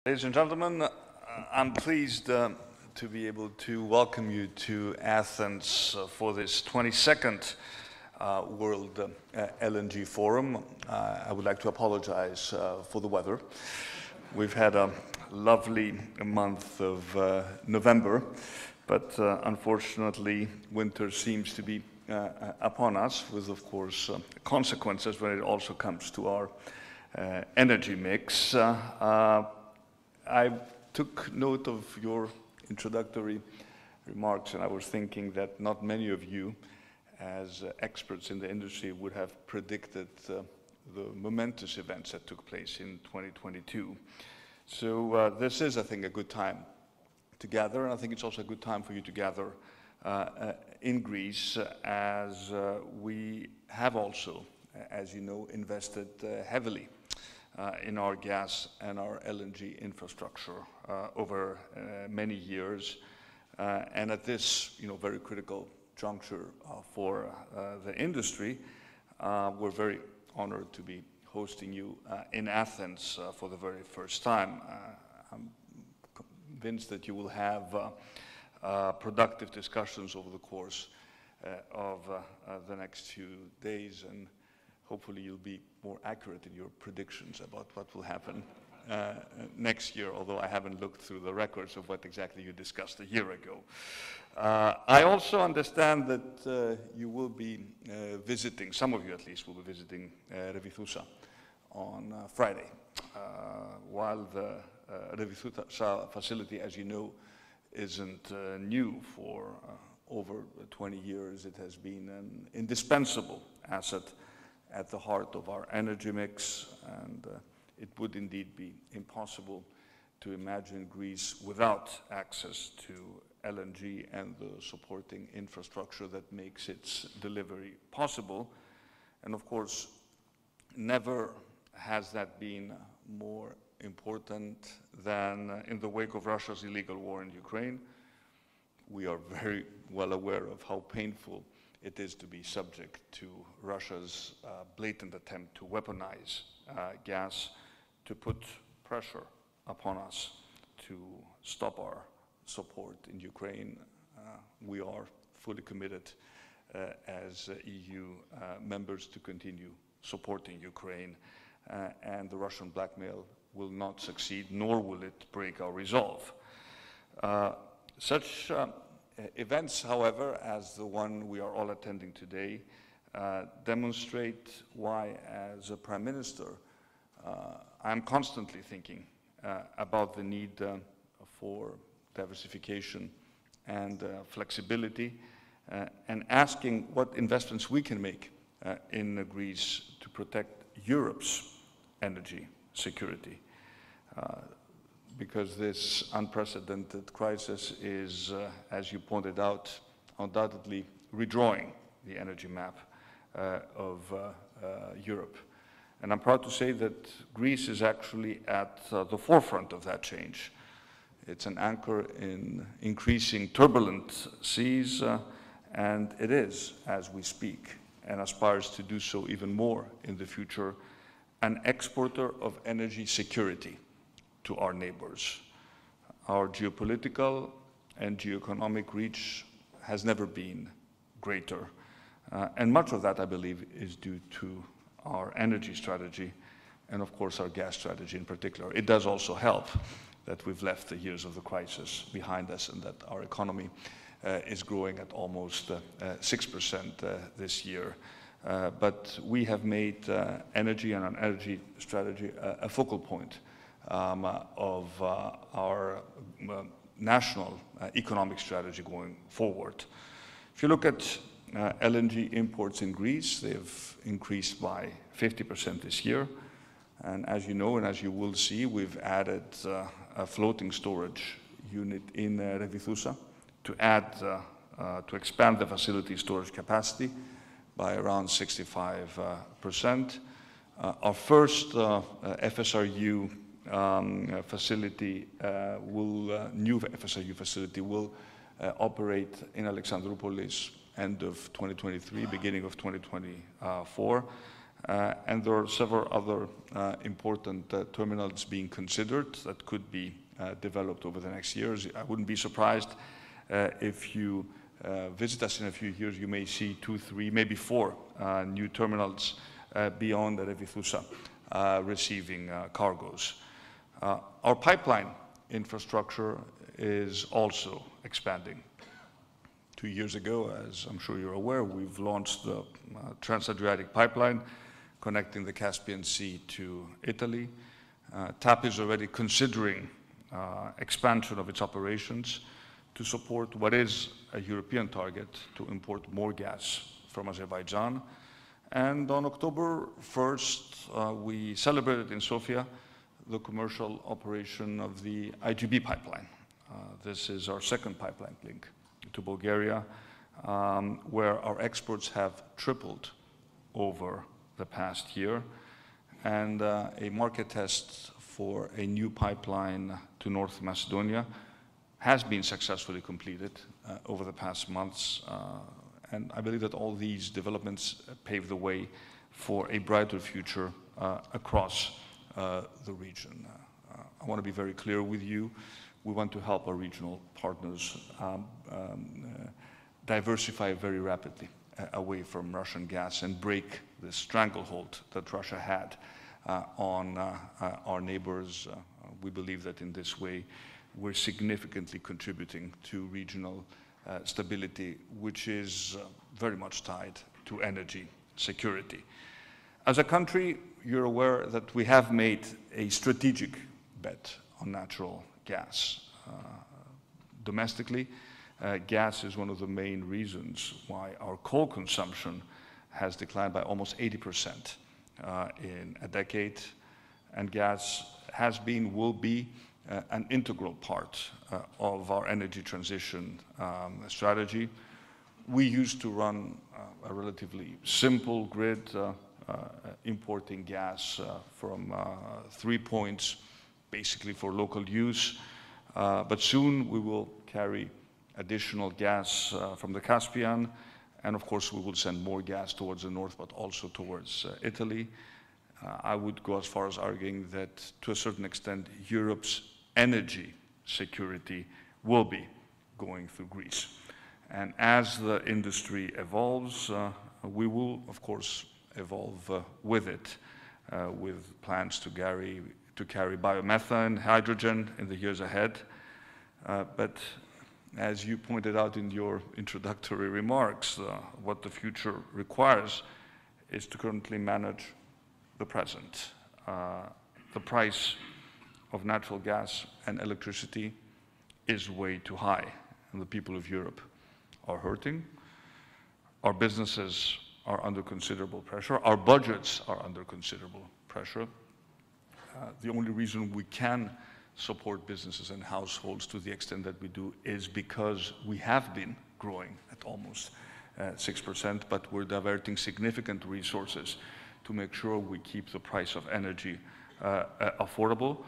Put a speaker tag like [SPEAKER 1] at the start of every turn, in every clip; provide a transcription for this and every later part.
[SPEAKER 1] Ladies and gentlemen, I'm pleased to be able to welcome you to Athens for this 22nd World LNG Forum. I would like to apologize for the weather. We've had a lovely month of November, but unfortunately winter seems to be upon us with, of course, consequences when it also comes to our energy mix. I took note of your introductory remarks, and I was thinking that not many of you, as experts in the industry, would have predicted the momentous events that took place in 2022. So this is, I think, a good time to gather, and I think it's also a good time for you to gather in Greece, as we have also, as you know, invested heavily in our gas and our LNG infrastructure over many years. And at this very critical juncture for the industry, we're very honored to be hosting you in Athens for the very first time. I'm convinced that you will have productive discussions over the course of the next few days, and hopefully you'll be more accurate in your predictions about what will happen next year, although I haven't looked through the records of what exactly you discussed a year ago. I also understand that you will be visiting, some of you at least will be visiting Revithousa on Friday. While the Revithousa facility, as you know, isn't new. For over 20 years, it has been an indispensable asset at the heart of our energy mix, and it would indeed be impossible to imagine Greece without access to LNG and the supporting infrastructure that makes its delivery possible. And of course, never has that been more important than in the wake of Russia's illegal war in Ukraine. We are very well aware of how painful it is to be subject to Russia's blatant attempt to weaponize gas, to put pressure upon us to stop our support in Ukraine. We are fully committed as EU members to continue supporting Ukraine, and the Russian blackmail will not succeed, nor will it break our resolve. Such events, however, as the one we are all attending today, demonstrate why, as a Prime Minister, I'm constantly thinking about the need for diversification and flexibility, and asking what investments we can make in Greece to protect Europe's energy security. Because this unprecedented crisis is, as you pointed out, undoubtedly redrawing the energy map of Europe. And I'm proud to say that Greece is actually at the forefront of that change. It's an anchor in increasing turbulent seas, and it is, as we speak, and aspires to do so even more in the future, an exporter of energy security to our neighbors. Our geopolitical and geoeconomic reach has never been greater. And much of that, I believe, is due to our energy strategy and, of course, our gas strategy in particular. It does also help that we've left the years of the crisis behind us and that our economy is growing at almost 6% this year. But we have made energy and an energy strategy a focal point of our national economic strategy going forward. If you look at LNG imports in Greece, they've increased by 50% this year. And as you know, and as you will see, we've added a floating storage unit in Revithousa to expand the facility storage capacity by around 65%. Our first FSRU facility new FSRU facility will operate in Alexandroupolis end of 2023, beginning of 2024. And there are several other important terminals being considered that could be developed over the next years. I wouldn't be surprised if you visit us in a few years, you may see 2, 3, maybe 4 new terminals beyond Revithousa receiving cargoes. Our pipeline infrastructure is also expanding. 2 years ago, as I'm sure you're aware, we've launched the Trans-Adriatic pipeline connecting the Caspian Sea to Italy. TAP is already considering expansion of its operations to support what is a European target to import more gas from Azerbaijan. And on October 1st, we celebrated in Sofia the commercial operation of the IGB pipeline. This is our second pipeline link to Bulgaria, where our exports have tripled over the past year, and a market test for a new pipeline to North Macedonia has been successfully completed over the past months, and I believe that all these developments pave the way for a brighter future across the region. I want to be very clear with you. We want to help our regional partners diversify very rapidly away from Russian gas and break the stranglehold that Russia had on our neighbors. We believe that in this way we're significantly contributing to regional stability, which is very much tied to energy security. As a country, you're aware that we have made a strategic bet on natural gas. Domestically, gas is one of the main reasons why our coal consumption has declined by almost 80% in a decade, and gas has been, will be, an integral part of our energy transition strategy. We used to run a relatively simple grid, importing gas from 3 points, basically for local use, but soon we will carry additional gas from the Caspian, and of course we will send more gas towards the north, but also towards Italy. I would go as far as arguing that, to a certain extent, Europe's energy security will be going through Greece. And as the industry evolves, we will, of course, evolve with it, with plans to carry biomethane, hydrogen in the years ahead. But as you pointed out in your introductory remarks, what the future requires is to currently manage the present. The price of natural gas and electricity is way too high, and the people of Europe are hurting. Our businesses are under considerable pressure. Our budgets are under considerable pressure. The only reason we can support businesses and households to the extent that we do is because we have been growing at almost 6%, but we're diverting significant resources to make sure we keep the price of energy affordable.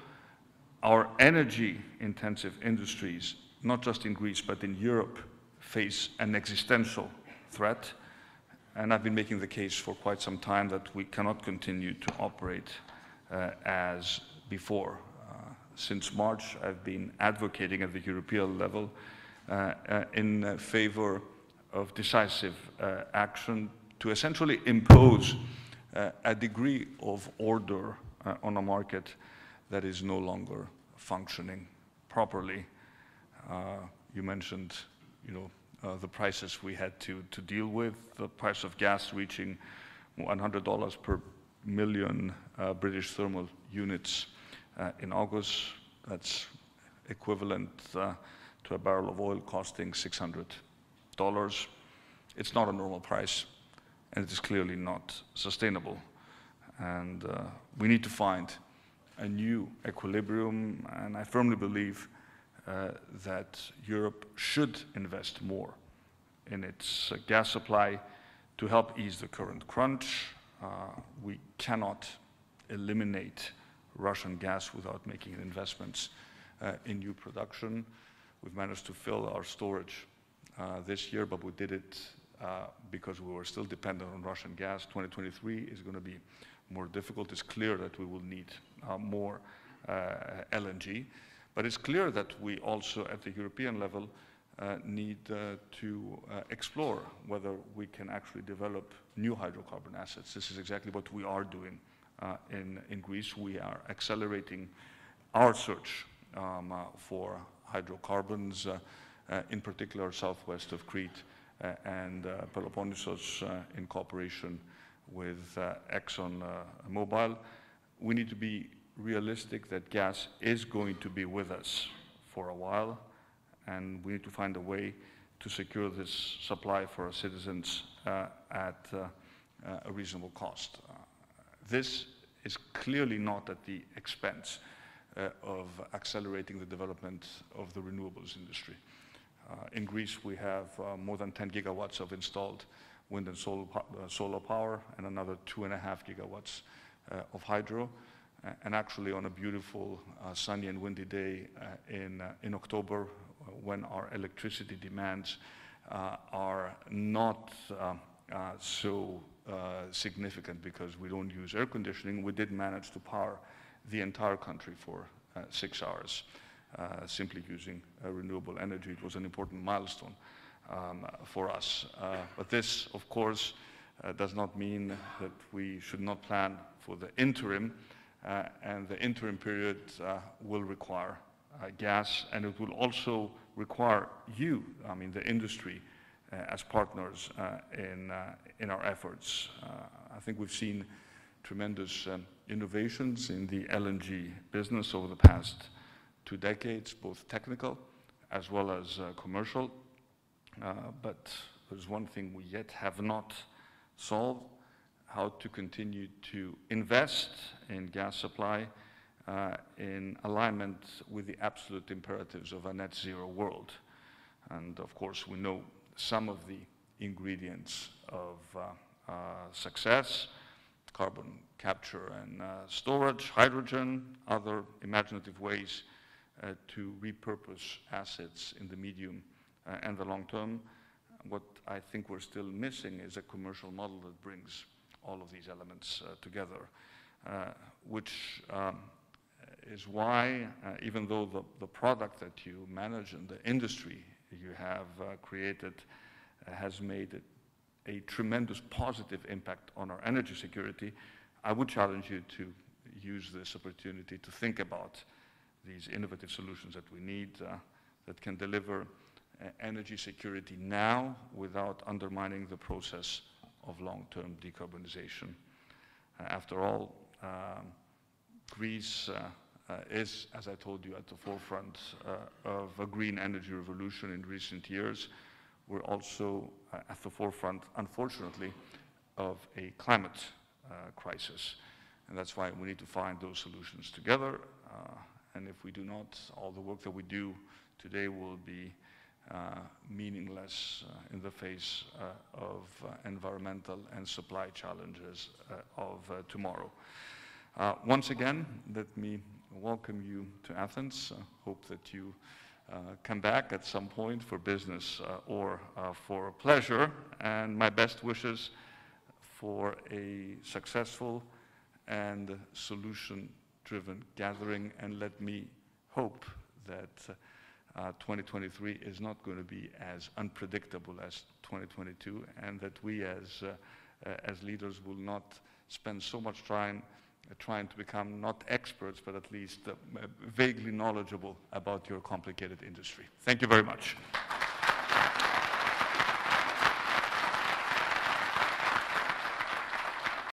[SPEAKER 1] Our energy-intensive industries, not just in Greece, but in Europe, face an existential threat. And I've been making the case for quite some time that we cannot continue to operate as before. Since March, I've been advocating at the European level in favor of decisive action to essentially impose a degree of order on a market that is no longer functioning properly. You mentioned, the prices we had to deal with, the price of gas reaching $100 per million British thermal units in August. That's equivalent to a barrel of oil costing $600. It's not a normal price, and it is clearly not sustainable. And we need to find a new equilibrium, and I firmly believe that Europe should invest more in its gas supply to help ease the current crunch. We cannot eliminate Russian gas without making investments in new production. We've managed to fill our storage this year, but we did it because we were still dependent on Russian gas. 2023 is going to be more difficult. It's clear that we will need more LNG. But it's clear that we also, at the European level, need to explore whether we can actually develop new hydrocarbon assets. This is exactly what we are doing in Greece. We are accelerating our search for hydrocarbons, in particular southwest of Crete and Peloponnesos, in cooperation with ExxonMobil. We need to be realistic that gas is going to be with us for a while, and we need to find a way to secure this supply for our citizens at a reasonable cost. This is clearly not at the expense of accelerating the development of the renewables industry. In Greece, we have more than 10 gigawatts of installed wind and solar power, and another 2.5 gigawatts of hydro. And actually, on a beautiful sunny and windy day in October, when our electricity demands are not so significant because we don't use air conditioning, we did manage to power the entire country for 6 hours, simply using renewable energy. It was an important milestone for us. But this, of course, does not mean that we should not plan for the interim, and the interim period will require gas, and it will also require you, I mean the industry, as partners in our efforts. I think we've seen tremendous innovations in the LNG business over the past 2 decades, both technical as well as commercial. But there's one thing we yet have not solved: how to continue to invest in gas supply in alignment with the absolute imperatives of a net zero world. And of course, we know some of the ingredients of success: carbon capture and storage, hydrogen, other imaginative ways to repurpose assets in the medium and the long term. What I think we're still missing is a commercial model that brings all of these elements together, which is why, even though the product that you manage and the industry you have created has made a tremendous positive impact on our energy security, I would challenge you to use this opportunity to think about these innovative solutions that we need that can deliver energy security now without undermining the process of long-term decarbonization. After all, Greece is, as I told you, at the forefront of a green energy revolution in recent years. We're also at the forefront, unfortunately, of a climate crisis. And that's why we need to find those solutions together. And if we do not, all the work that we do today will be meaningless in the face of environmental and supply challenges of tomorrow. Once again, let me welcome you to Athens. Hope that you come back at some point for business or for pleasure, and my best wishes for a successful and solution-driven gathering. And let me hope that 2023 is not going to be as unpredictable as 2022, and that we as leaders will not spend so much time trying to become not experts, but at least vaguely knowledgeable about your complicated industry. Thank you very much.